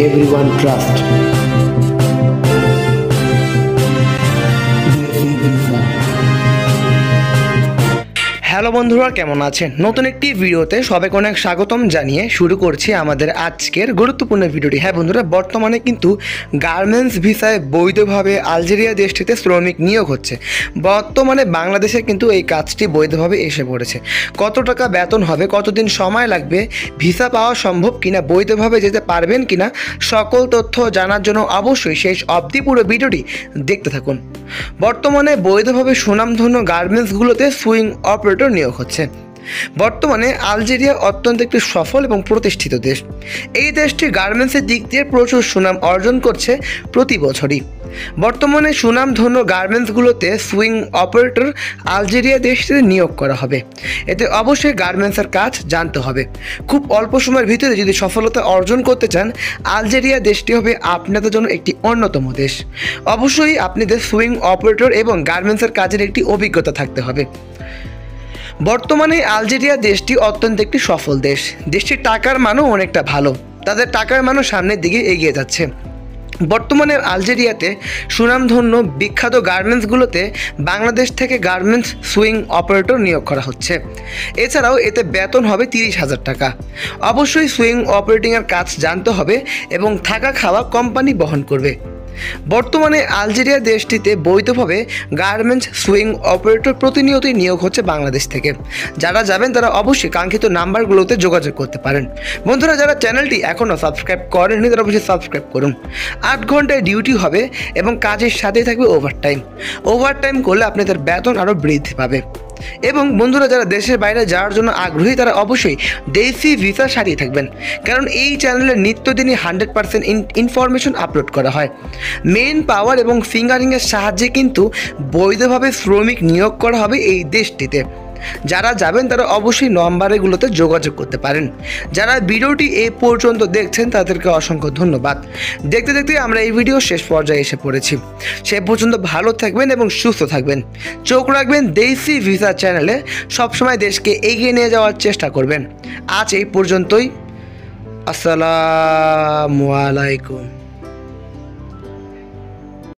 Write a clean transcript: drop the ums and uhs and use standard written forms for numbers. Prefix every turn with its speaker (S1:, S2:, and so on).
S1: everyone trust. Hello বন্ধুরা, কেমন আছেন? নতুন একটি ভিডিওতে সবাইকে অনেক স্বাগতম জানিয়ে শুরু করছি আমাদের আজকের গুরুত্বপূর্ণ ভিডিওটি। হ্যাঁ বন্ধুরা, বর্তমানে কিন্তু গার্মেন্টস ভিসায় বৈধভাবে আলজেরিয়া দেশটিতে শ্রমিক নিয়োগ হচ্ছে। বর্তমানে বাংলাদেশে কিন্তু এই কাজটি বৈধভাবে এসে পড়েছে। কত টাকা বেতন হবে, কতদিন সময় লাগবে, ভিসা পাওয়া সম্ভব কিনা, বৈধভাবে যেতে পারবেন কিনা, সকল তথ্য জানার জন্য অবশ্যই শেষ অবধি পুরো ভিডিওটি দেখতে থাকুন। বর্তমানে বৈধভাবে সুনামধন্য গার্মেন্টসগুলোতে সুইং অপারেটর নিয়োগ হচ্ছে। বর্তমানে আলজেরিয়া অত্যন্ত একটি সফল এবং প্রতিষ্ঠিত দেশ। এই দেশটি গার্মেন্টসের দিক দিয়ে প্রচুর সুনাম অর্জন করছে প্রতি বছরই। বর্তমানে সুনামধন্য গার্মেন্টসগুলোতে সুইং অপারেটর আলজেরিয়া দেশটিতে নিয়োগ করা হবে। এতে অবশ্যই গার্মেন্টসের কাজ জানতে হবে। খুব অল্প সময়ের ভিতরে যদি সফলতা অর্জন করতে চান, আলজেরিয়া দেশটি হবে আপনাদের জন্য একটি অন্যতম দেশ। অবশ্যই আপনাদের সুইং অপারেটর এবং গার্মেন্টসের কাজের একটি অভিজ্ঞতা থাকতে হবে। বর্তমানে আলজেরিয়া দেশটি অত্যন্ত একটি সফল দেশ। দেশটির টাকার মানও অনেকটা ভালো, তাদের টাকার মানও সামনের দিকে এগিয়ে যাচ্ছে। বর্তমানে আলজেরিয়াতে সুনামধন্য বিখ্যাত গার্মেন্টসগুলোতে বাংলাদেশ থেকে গার্মেন্টস সুইং অপারেটর নিয়োগ করা হচ্ছে। এছাড়াও এতে বেতন হবে 30,000 টাকা। অবশ্যই সুইং অপারেটিংয়ের কাজ জানতে হবে এবং থাকা খাওয়া কোম্পানি বহন করবে। বর্তমানে আলজেরিয়া দেশটিতে বৈধভাবে গার্মেন্টস সুইং অপারেটর প্রতিনিয়তই নিয়োগ হচ্ছে বাংলাদেশ থেকে। যারা যাবেন তারা অবশ্যই কাঙ্ক্ষিত নাম্বারগুলোতে যোগাযোগ করতে পারেন। বন্ধুরা, যারা চ্যানেলটি এখনও সাবস্ক্রাইব করেননি তারা অবশ্যই সাবস্ক্রাইব করুন। 8 ঘন্টায় ডিউটি হবে এবং কাজের সাথেই থাকবে ওভারটাইম করলে আপনাদের বেতন আরও বৃদ্ধি পাবে। এবং বন্ধুরা, যারা দেশের বাইরে যাওয়ার জন্য আগ্রহী তারা অবশ্যই দেশি ভিসা সারিয়ে থাকবেন, কারণ এই চ্যানেলে নিত্যদিনই 100% ইনফরমেশন আপলোড করা হয়। মেন পাওয়ার এবং ফিঙ্গারিংয়ের সাহায্যে কিন্তু বৈধভাবে শ্রমিক নিয়োগ করা হবে এই দেশটিতে। যারা যাবেন তারা অবশ্যই নম্বরগুলোতে যোগাযোগ করতে পারেন। যারা ভিডিওটি এই পর্যন্ত দেখছেন তাদেরকে অসংখ্য ধন্যবাদ। দেখতে দেখতে আমরা এই ভিডিও শেষ পর্যায়ে এসে পড়েছি। সে পর্যন্ত ভালো থাকবেন এবং সুস্থ থাকবেন। চোখ রাখবেন দেশি ভিসা চ্যানেলে, সবসময় দেশকে এগিয়ে নিয়ে যাওয়ার চেষ্টা করবেন। আজ এই পর্যন্তই। আসসালামু আলাইকুম।